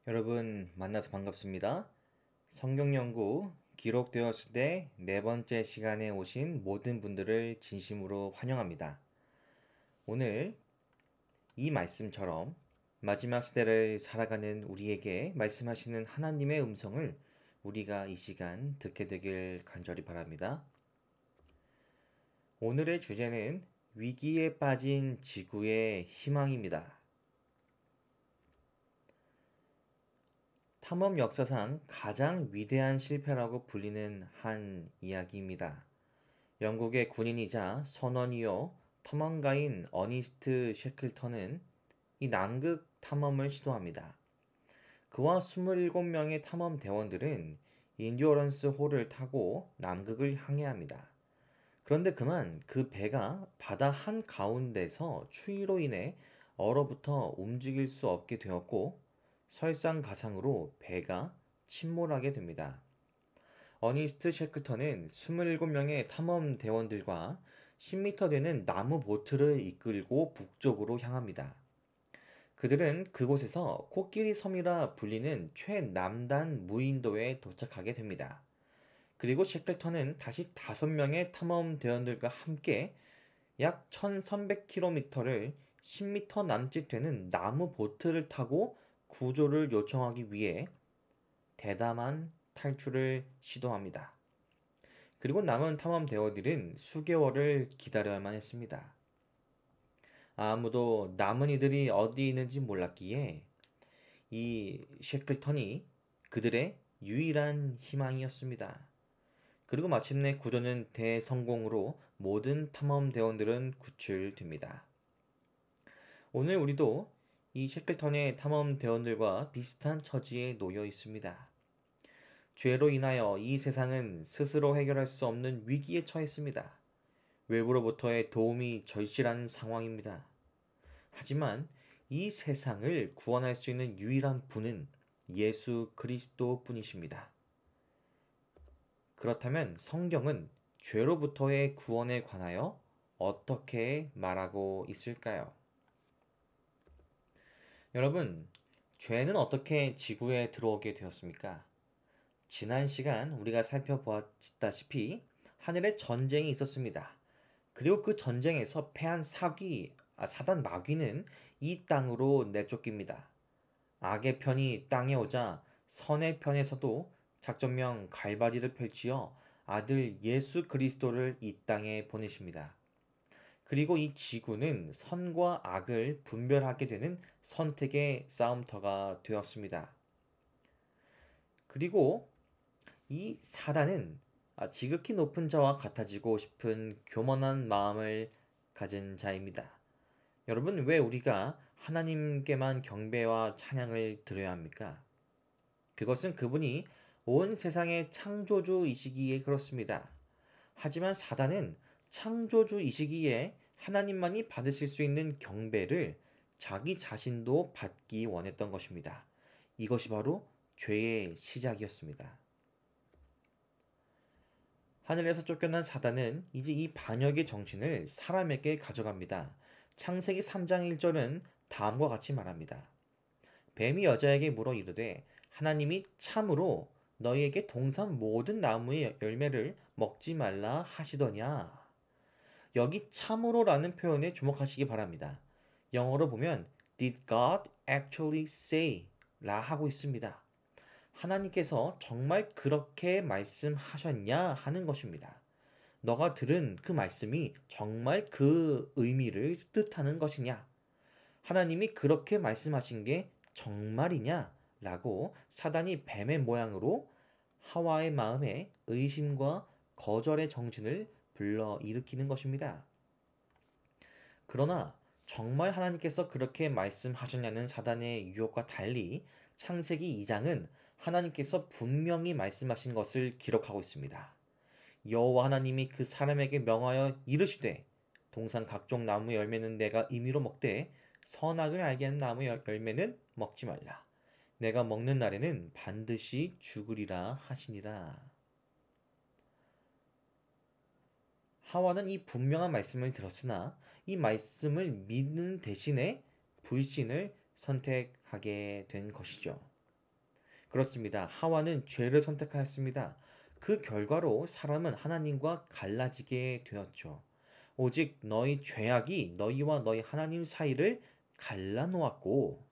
여러분 만나서 반갑습니다. 성경연구 기록되었을 때 네 번째 시간에 오신 모든 분들을 진심으로 환영합니다. 오늘 이 말씀처럼 마지막 시대를 살아가는 우리에게 말씀하시는 하나님의 음성을 우리가 이 시간 듣게 되길 간절히 바랍니다. 오늘의 주제는 위기에 빠진 지구의 희망입니다. 탐험 역사상 가장 위대한 실패라고 불리는 한 이야기입니다. 영국의 군인이자 선원이요 탐험가인 어니스트 셰클턴은 이 남극 탐험을 시도합니다. 그와 27명의 탐험 대원들은 인듀어런스 호를 타고 남극을 항해합니다. 그런데 그만 그 배가 바다 한가운데서 추위로 인해 얼어붙어 움직일 수 없게 되었고 설상가상으로 배가 침몰하게 됩니다. 어니스트 셰클턴은 27명의 탐험 대원들과 10m 되는 나무 보트를 이끌고 북쪽으로 향합니다. 그들은 그곳에서 코끼리 섬이라 불리는 최남단 무인도에 도착하게 됩니다. 그리고 셰클턴은 다시 5명의 탐험 대원들과 함께 약 1300km를 10m 남짓 되는 나무 보트를 타고 구조를 요청하기 위해 대담한 탈출을 시도합니다. 그리고 남은 탐험 대원들은 수개월을 기다려야만 했습니다. 아무도 남은 이들이 어디 있는지 몰랐기에 이 셰클턴이 그들의 유일한 희망이었습니다. 그리고 마침내 구조는 대성공으로 모든 탐험 대원들은 구출됩니다. 오늘 우리도 이 셰클턴의 탐험 대원들과 비슷한 처지에 놓여 있습니다. 죄로 인하여 이 세상은 스스로 해결할 수 없는 위기에 처했습니다. 외부로부터의 도움이 절실한 상황입니다. 하지만 이 세상을 구원할 수 있는 유일한 분은 예수 그리스도 뿐이십니다. 그렇다면 성경은 죄로부터의 구원에 관하여 어떻게 말하고 있을까요? 여러분, 죄는 어떻게 지구에 들어오게 되었습니까? 지난 시간 우리가 살펴보았다시피 하늘에 전쟁이 있었습니다. 그리고 그 전쟁에서 패한 사단 마귀는 이 땅으로 내쫓깁니다. 악의 편이 땅에 오자 선의 편에서도 작전명 갈바리를 펼치어 아들 예수 그리스도를 이 땅에 보내십니다. 그리고 이 지구는 선과 악을 분별하게 되는 선택의 싸움터가 되었습니다. 그리고 이 사단은 지극히 높은 자와 같아지고 싶은 교만한 마음을 가진 자입니다. 여러분, 왜 우리가 하나님께만 경배와 찬양을 드려야 합니까? 그것은 그분이 온 세상의 창조주이시기에 그렇습니다. 하지만 사단은 창조주이시기에 하나님만이 받으실 수 있는 경배를 자기 자신도 받기 원했던 것입니다. 이것이 바로 죄의 시작이었습니다. 하늘에서 쫓겨난 사단은 이제 이 반역의 정신을 사람에게 가져갑니다. 창세기 3장 1절은 다음과 같이 말합니다. 뱀이 여자에게 물어 이르되 하나님이 참으로 너희에게 동산 모든 나무의 열매를 먹지 말라 하시더냐. 여기 참으로라는 표현에 주목하시기 바랍니다. 영어로 보면 Did God actually say? 라 하고 있습니다. 하나님께서 정말 그렇게 말씀하셨냐 하는 것입니다. 너가 들은 그 말씀이 정말 그 의미를 뜻하는 것이냐? 하나님이 그렇게 말씀하신 게 정말이냐? 라고 사단이 뱀의 모양으로 하와의 마음에 의심과 거절의 정신을 불러일으키는 것입니다. 그러나 정말 하나님께서 그렇게 말씀하셨냐는 사단의 유혹과 달리 창세기 2장은 하나님께서 분명히 말씀하신 것을 기록하고 있습니다. 여호와 하나님이 그 사람에게 명하여 이르시되 동산 각종 나무 열매는 내가 임의로 먹되 선악을 알게 하는 나무 열매는 먹지 말라. 내가 먹는 날에는 반드시 죽으리라 하시니라. 하와는 이 분명한 말씀을 들었으나 이 말씀을 믿는 대신에 불신을 선택하게 된 것이죠. 그렇습니다. 하와는 죄를 선택하였습니다. 그 결과로 사람은 하나님과 갈라지게 되었죠. 오직 너희 죄악이 너희와 너희 하나님 사이를 갈라놓았고,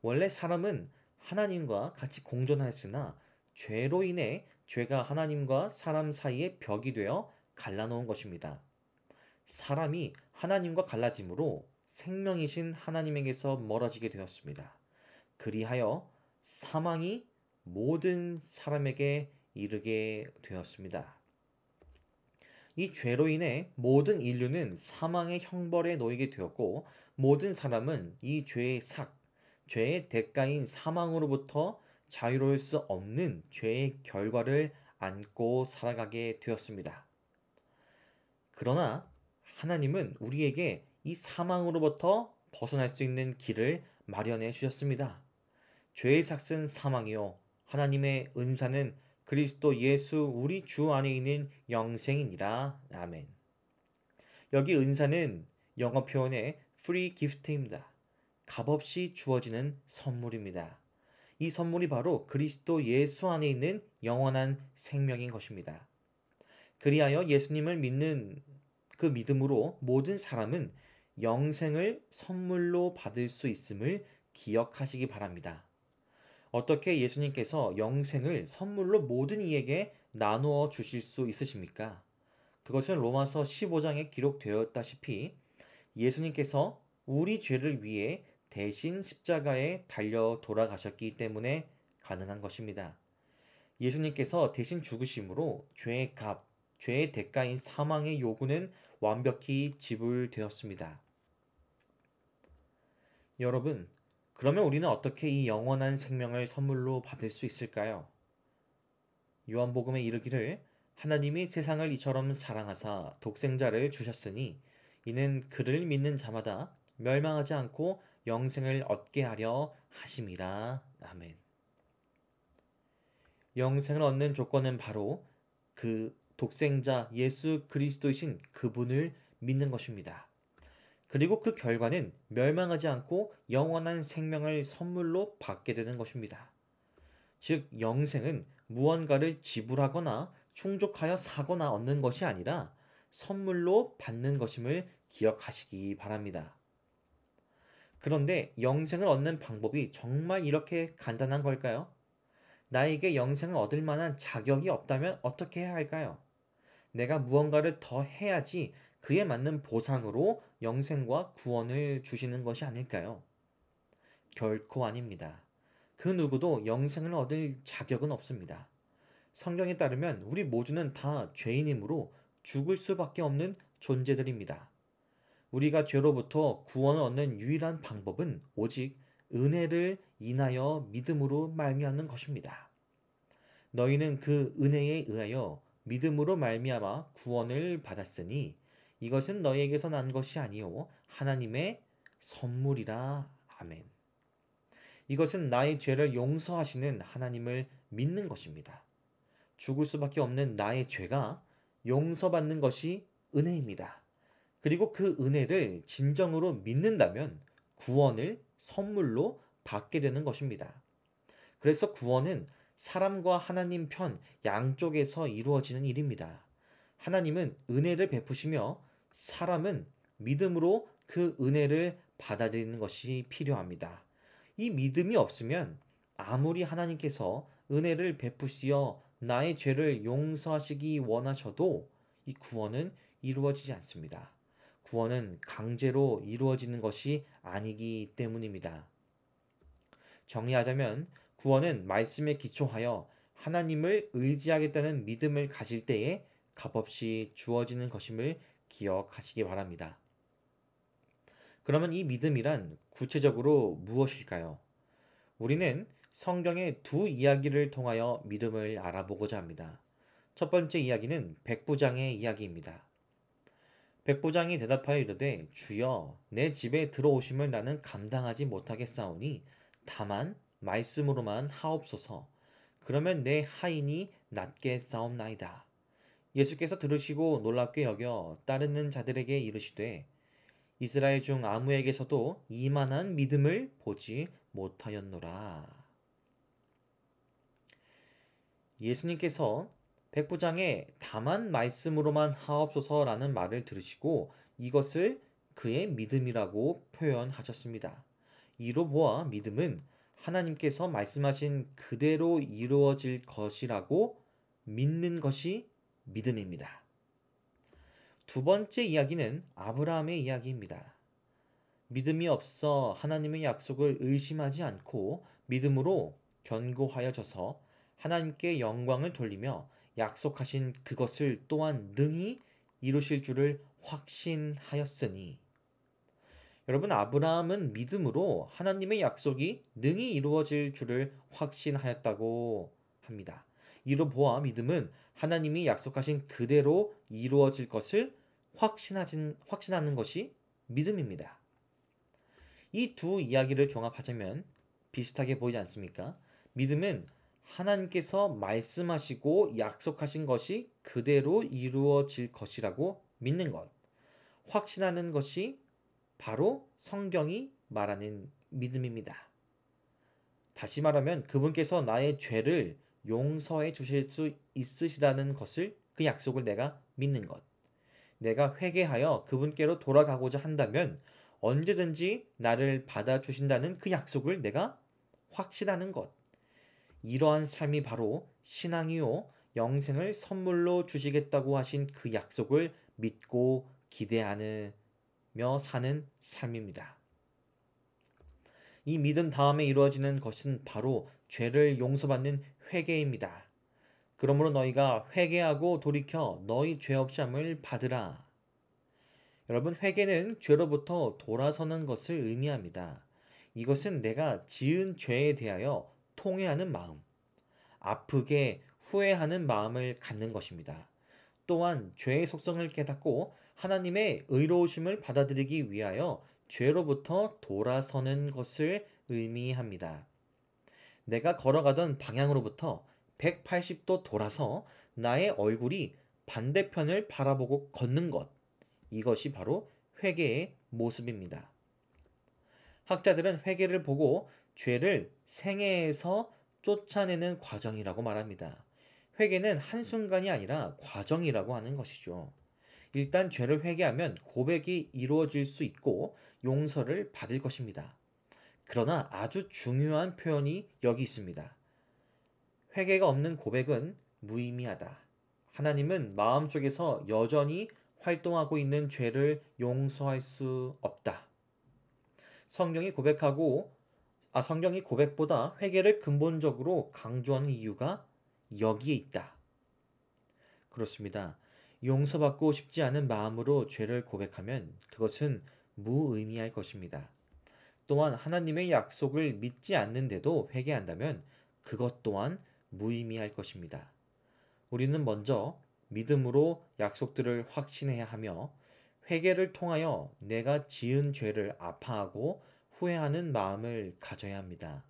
원래 사람은 하나님과 같이 공존하였으나 죄로 인해 죄가 하나님과 사람 사이의 벽이 되어 갈라놓은 것입니다. 사람이 하나님과 갈라짐으로 생명이신 하나님에게서 멀어지게 되었습니다. 그리하여 사망이 모든 사람에게 이르게 되었습니다. 이 죄로 인해 모든 인류는 사망의 형벌에 놓이게 되었고, 모든 사람은 이 죄의 죄의 대가인 사망으로부터 자유로울 수 없는 죄의 결과를 안고 살아가게 되었습니다. 그러나 하나님은 우리에게 이 사망으로부터 벗어날 수 있는 길을 마련해 주셨습니다. 죄의 삭은 사망이요 하나님의 은사는 그리스도 예수 우리 주 안에 있는 영생이니라. 아멘. 여기 은사는 영어 표현의 free gift입니다. 값없이 주어지는 선물입니다. 이 선물이 바로 그리스도 예수 안에 있는 영원한 생명인 것입니다. 그리하여 예수님을 믿는 그 믿음으로 모든 사람은 영생을 선물로 받을 수 있음을 기억하시기 바랍니다. 어떻게 예수님께서 영생을 선물로 모든 이에게 나누어 주실 수 있으십니까? 그것은 로마서 15장에 기록되었다시피 예수님께서 우리 죄를 위해 대신 십자가에 달려 돌아가셨기 때문에 가능한 것입니다. 예수님께서 대신 죽으심으로 죄의 값, 죄의 대가인 사망의 요구는 완벽히 지불되었습니다. 여러분, 그러면 우리는 어떻게 이 영원한 생명을 선물로 받을 수 있을까요? 요한복음에 이르기를 하나님이 세상을 이처럼 사랑하사 독생자를 주셨으니 이는 그를 믿는 자마다 멸망하지 않고 영생을 얻게 하려 하심이라. 아멘. 영생을 얻는 조건은 바로 그 독생자 예수 그리스도이신 그분을 믿는 것입니다. 그리고 그 결과는 멸망하지 않고 영원한 생명을 선물로 받게 되는 것입니다. 즉, 영생은 무언가를 지불하거나 충족하여 사거나 얻는 것이 아니라 선물로 받는 것임을 기억하시기 바랍니다. 그런데 영생을 얻는 방법이 정말 이렇게 간단한 걸까요? 나에게 영생을 얻을 만한 자격이 없다면 어떻게 해야 할까요? 내가 무언가를 더 해야지 그에 맞는 보상으로 영생과 구원을 주시는 것이 아닐까요? 결코 아닙니다. 그 누구도 영생을 얻을 자격은 없습니다. 성경에 따르면 우리 모두는 다 죄인이므로 죽을 수밖에 없는 존재들입니다. 우리가 죄로부터 구원을 얻는 유일한 방법은 오직 은혜를 인하여 믿음으로 말미암는 것입니다. 너희는 그 은혜에 의하여 믿음으로 말미암아 구원을 받았으니 이것은 너희에게서 난 것이 아니요 하나님의 선물이라. 아멘. 이것은 나의 죄를 용서하시는 하나님을 믿는 것입니다. 죽을 수밖에 없는 나의 죄가 용서받는 것이 은혜입니다. 그리고 그 은혜를 진정으로 믿는다면 구원을 선물로 받게 되는 것입니다. 그래서 구원은 사람과 하나님 편 양쪽에서 이루어지는 일입니다. 하나님은 은혜를 베푸시며 사람은 믿음으로 그 은혜를 받아들이는 것이 필요합니다. 이 믿음이 없으면 아무리 하나님께서 은혜를 베푸시어 나의 죄를 용서하시기 원하셔도 이 구원은 이루어지지 않습니다. 구원은 강제로 이루어지는 것이 아니기 때문입니다. 정리하자면 구원은 말씀에 기초하여 하나님을 의지하겠다는 믿음을 가질 때에 값없이 주어지는 것임을 기억하시기 바랍니다. 그러면 이 믿음이란 구체적으로 무엇일까요? 우리는 성경의 두 이야기를 통하여 믿음을 알아보고자 합니다. 첫 번째 이야기는 백부장의 이야기입니다. 백부장이 대답하여 이르되 주여 내 집에 들어오심을 나는 감당하지 못하겠사오니 다만 말씀으로만 하옵소서. 그러면 내 하인이 낫게 싸움나이다. 예수께서 들으시고 놀랍게 여겨 따르는 자들에게 이르시되 이스라엘 중 아무에게서도 이만한 믿음을 보지 못하였노라. 예수님께서 백부장의 다만 말씀으로만 하옵소서라는 말을 들으시고 이것을 그의 믿음이라고 표현하셨습니다. 이로 보아 믿음은 하나님께서 말씀하신 그대로 이루어질 것이라고 믿는 것이 믿음입니다. 두 번째 이야기는 아브라함의 이야기입니다. 믿음이 없어 하나님의 약속을 의심하지 않고 믿음으로 견고하여져서 하나님께 영광을 돌리며 약속하신 그것을 또한 능히 이루실 줄을 확신하였으니. 여러분, 아브라함은 믿음으로 하나님의 약속이 능히 이루어질 줄을 확신하였다고 합니다. 이로 보아 믿음은 하나님이 약속하신 그대로 이루어질 것을 확신하는 것이 믿음입니다. 이 두 이야기를 종합하자면 비슷하게 보이지 않습니까? 믿음은 하나님께서 말씀하시고 약속하신 것이 그대로 이루어질 것이라고 믿는 것. 확신하는 것이 바로 성경이 말하는 믿음입니다. 다시 말하면 그분께서 나의 죄를 용서해 주실 수 있으시다는 것을, 그 약속을 내가 믿는 것. 내가 회개하여 그분께로 돌아가고자 한다면 언제든지 나를 받아주신다는 그 약속을 내가 확신하는 것. 이러한 삶이 바로 신앙이요, 영생을 선물로 주시겠다고 하신 그 약속을 믿고 기대하며 사는 삶입니다. 이 믿음 다음에 이루어지는 것은 바로 죄를 용서받는 회개입니다. 그러므로 너희가 회개하고 돌이켜 너희 죄 없음을 받으라. 여러분, 회개는 죄로부터 돌아서는 것을 의미합니다. 이것은 내가 지은 죄에 대하여 통회하는 마음, 아프게 후회하는 마음을 갖는 것입니다. 또한 죄의 속성을 깨닫고 하나님의 의로우심을 받아들이기 위하여 죄로부터 돌아서는 것을 의미합니다. 내가 걸어가던 방향으로부터 180도 돌아서 나의 얼굴이 반대편을 바라보고 걷는 것. 이것이 바로 회개의 모습입니다. 학자들은 회개를 보고 죄를 생애에서 쫓아내는 과정이라고 말합니다. 회개는 한순간이 아니라 과정이라고 하는 것이죠. 일단 죄를 회개하면 고백이 이루어질 수 있고 용서를 받을 것입니다. 그러나 아주 중요한 표현이 여기 있습니다. 회개가 없는 고백은 무의미하다. 하나님은 마음속에서 여전히 활동하고 있는 죄를 용서할 수 없다. 성경이 고백보다 회개를 근본적으로 강조하는 이유가 여기에 있다. 그렇습니다. 용서받고 싶지 않은 마음으로 죄를 고백하면 그것은 무의미할 것입니다. 또한 하나님의 약속을 믿지 않는데도 회개한다면 그것 또한 무의미할 것입니다. 우리는 먼저 믿음으로 약속들을 확신해야 하며 회개를 통하여 내가 지은 죄를 아파하고 후회하는 마음을 가져야 합니다.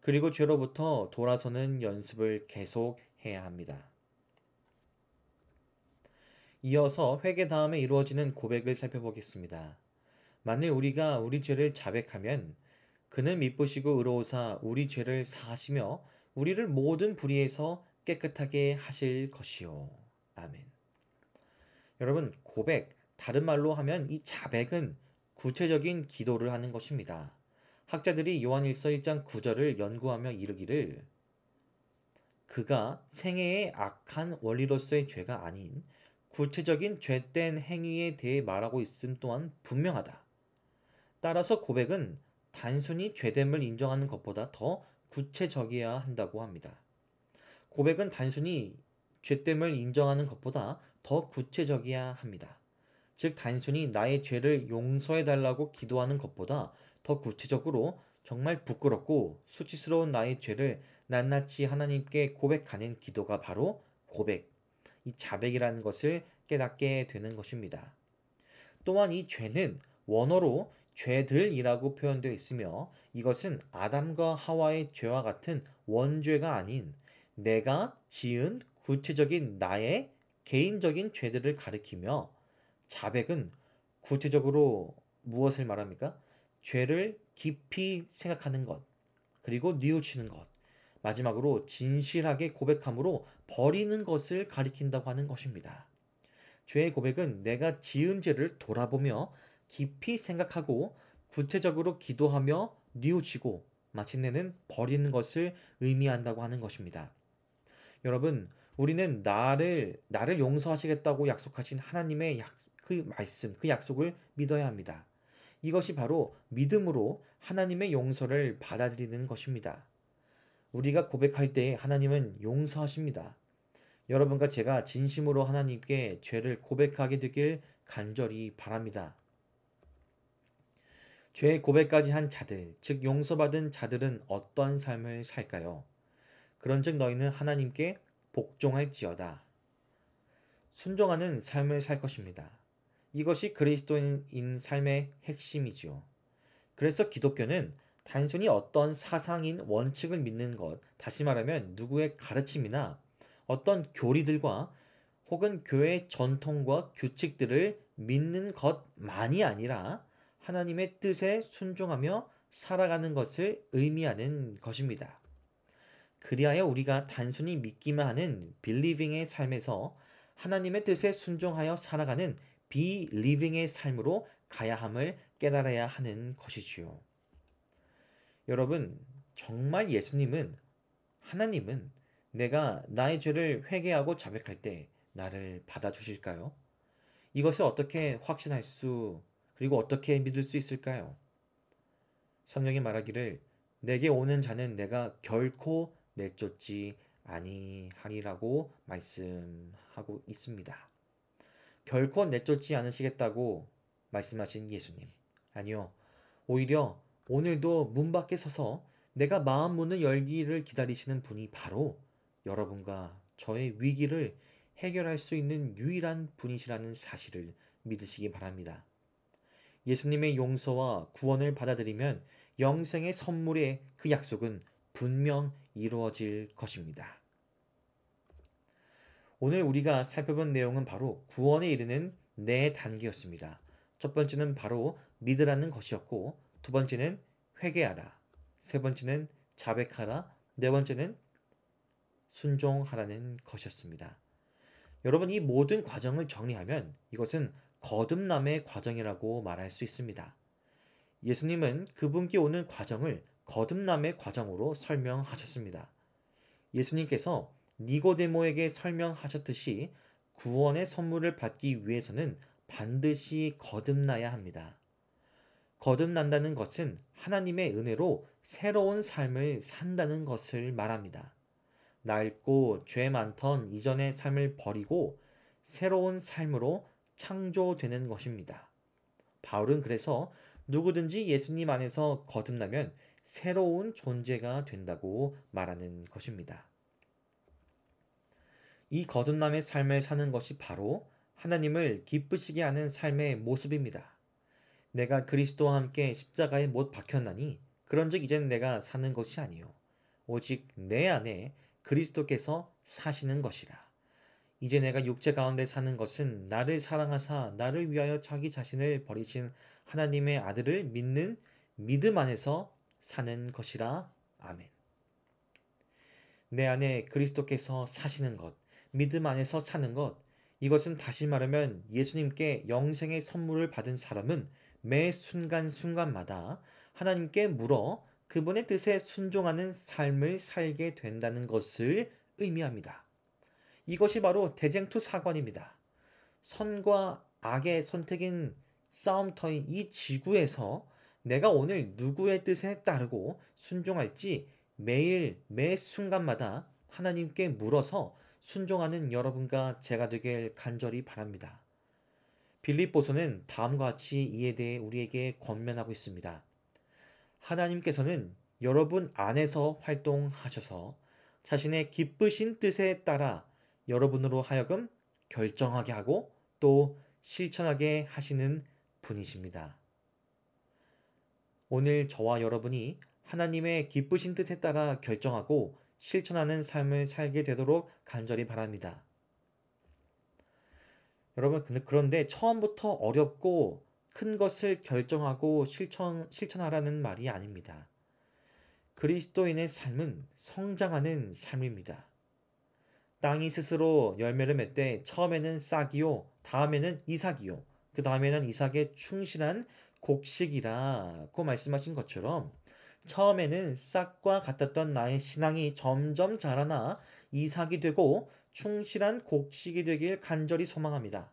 그리고 죄로부터 돌아서는 연습을 계속해야 합니다. 이어서 회개 다음에 이루어지는 고백을 살펴보겠습니다. 만일 우리가 우리 죄를 자백하면 그는 미쁘시고 의로우사 우리 죄를 사하시며 우리를 모든 불의에서 깨끗하게 하실 것이요. 아멘. 여러분, 고백, 다른 말로 하면 이 자백은 구체적인 기도를 하는 것입니다. 학자들이 요한일서 1장 9절을 연구하며 이르기를 그가 생애의 악한 원리로서의 죄가 아닌 구체적인 죄된 행위에 대해 말하고 있음 또한 분명하다. 따라서 고백은 단순히 죄됨을 인정하는 것보다 더 구체적이어야 한다고 합니다. 고백은 단순히 죄됨을 인정하는 것보다 더 구체적이어야 합니다. 즉 단순히 나의 죄를 용서해 달라고 기도하는 것보다 더 구체적으로 정말 부끄럽고 수치스러운 나의 죄를 낱낱이 하나님께 고백하는 기도가 바로 고백, 이 자백이라는 것을 깨닫게 되는 것입니다. 또한 이 죄는 원어로 죄들이라고 표현되어 있으며 이것은 아담과 하와의 죄와 같은 원죄가 아닌 내가 지은 구체적인 나의 개인적인 죄들을 가리키며 자백은 구체적으로 무엇을 말합니까? 죄를 깊이 생각하는 것, 그리고 뉘우치는 것, 마지막으로 진실하게 고백함으로 버리는 것을 가리킨다고 하는 것입니다. 죄의 고백은 내가 지은 죄를 돌아보며 깊이 생각하고 구체적으로 기도하며 뉘우치고 마침내는 버리는 것을 의미한다고 하는 것입니다. 여러분, 우리는 나를 용서하시겠다고 약속하신 하나님의 그 말씀, 그 약속을 믿어야 합니다. 이것이 바로 믿음으로 하나님의 용서를 받아들이는 것입니다. 우리가 고백할 때 하나님은 용서하십니다. 여러분과 제가 진심으로 하나님께 죄를 고백하게 되길 간절히 바랍니다. 죄 고백까지 한 자들, 즉 용서받은 자들은 어떤 삶을 살까요? 그런즉 너희는 하나님께 복종할지어다. 순종하는 삶을 살 것입니다. 이것이 그리스도인 삶의 핵심이지요. 그래서 기독교는 단순히 어떤 사상인 원칙을 믿는 것, 다시 말하면 누구의 가르침이나 어떤 교리들과 혹은 교회의 전통과 규칙들을 믿는 것만이 아니라 하나님의 뜻에 순종하며 살아가는 것을 의미하는 것입니다. 그리하여 우리가 단순히 믿기만 하는 believing의 삶에서 하나님의 뜻에 순종하여 살아가는 beliving의 삶으로 가야 함을 깨달아야 하는 것이지요. 여러분, 정말 하나님은 내가 나의 죄를 회개하고 자백할 때 나를 받아주실까요? 이것을 어떻게 확신할 그리고 어떻게 믿을 수 있을까요? 성경이 말하기를 내게 오는 자는 내가 결코 내쫓지 아니하리라고 말씀하고 있습니다. 결코 내쫓지 않으시겠다고 말씀하신 예수님. 아니요. 오히려 오늘도 문 밖에 서서 내가 마음 문을 열기를 기다리시는 분이 바로 여러분과 저의 위기를 해결할 수 있는 유일한 분이시라는 사실을 믿으시기 바랍니다. 예수님의 용서와 구원을 받아들이면 영생의 선물의 그 약속은 분명 이루어질 것입니다. 오늘 우리가 살펴본 내용은 바로 구원에 이르는 네 단계였습니다. 첫 번째는 바로 믿으라는 것이었고, 두 번째는 회개하라, 세 번째는 자백하라, 네 번째는 순종하라는 것이었습니다. 여러분, 이 모든 과정을 정리하면 이것은 거듭남의 과정이라고 말할 수 있습니다. 예수님은 그분께 오는 과정을 거듭남의 과정으로 설명하셨습니다. 예수님께서 니고데모에게 설명하셨듯이 구원의 선물을 받기 위해서는 반드시 거듭나야 합니다. 거듭난다는 것은 하나님의 은혜로 새로운 삶을 산다는 것을 말합니다. 낡고 죄 많던 이전의 삶을 버리고 새로운 삶으로 창조되는 것입니다. 바울은 그래서 누구든지 예수님 안에서 거듭나면 새로운 존재가 된다고 말하는 것입니다. 이 거듭남의 삶을 사는 것이 바로 하나님을 기쁘시게 하는 삶의 모습입니다. 내가 그리스도와 함께 십자가에 못 박혔나니 그런즉 이제는 내가 사는 것이 아니요 오직 내 안에 그리스도께서 사시는 것이라. 이제 내가 육체 가운데 사는 것은 나를 사랑하사 나를 위하여 자기 자신을 버리신 하나님의 아들을 믿는 믿음 안에서 사는 것이라. 아멘. 내 안에 그리스도께서 사시는 것, 믿음 안에서 사는 것, 이것은 다시 말하면 예수님께 영생의 선물을 받은 사람은 매 순간순간마다 하나님께 물어 그분의 뜻에 순종하는 삶을 살게 된다는 것을 의미합니다. 이것이 바로 대쟁투사관입니다. 선과 악의 선택인 싸움터인 이 지구에서 내가 오늘 누구의 뜻에 따르고 순종할지 매일 매 순간마다 하나님께 물어서 순종하는 여러분과 제가 되길 간절히 바랍니다. 빌립보서는 다음과 같이 이에 대해 우리에게 권면하고 있습니다. 하나님께서는 여러분 안에서 활동하셔서 자신의 기쁘신 뜻에 따라 여러분으로 하여금 결정하게 하고 또 실천하게 하시는 분이십니다. 오늘 저와 여러분이 하나님의 기쁘신 뜻에 따라 결정하고 실천하는 삶을 살게 되도록 간절히 바랍니다. 여러분, 그런데 처음부터 어렵고 큰 것을 결정하고 실천하라는 말이 아닙니다. 그리스도인의 삶은 성장하는 삶입니다. 땅이 스스로 열매를 맺되 처음에는 싹이요, 다음에는 이삭이요, 그 다음에는 이삭의 충실한 곡식이라고 말씀하신 것처럼 처음에는 싹과 같았던 나의 신앙이 점점 자라나 이삭이 되고 충실한 곡식이 되길 간절히 소망합니다.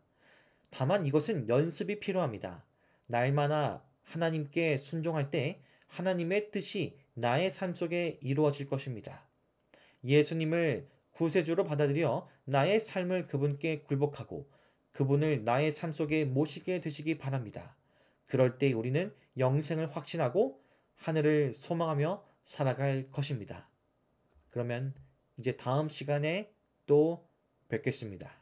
다만 이것은 연습이 필요합니다. 날마다 하나님께 순종할 때 하나님의 뜻이 나의 삶 속에 이루어질 것입니다. 예수님을 구세주로 받아들여 나의 삶을 그분께 굴복하고 그분을 나의 삶 속에 모시게 되시기 바랍니다. 그럴 때 우리는 영생을 확신하고 하늘을 소망하며 살아갈 것입니다. 그러면 이제 다음 시간에 또 뵙겠습니다.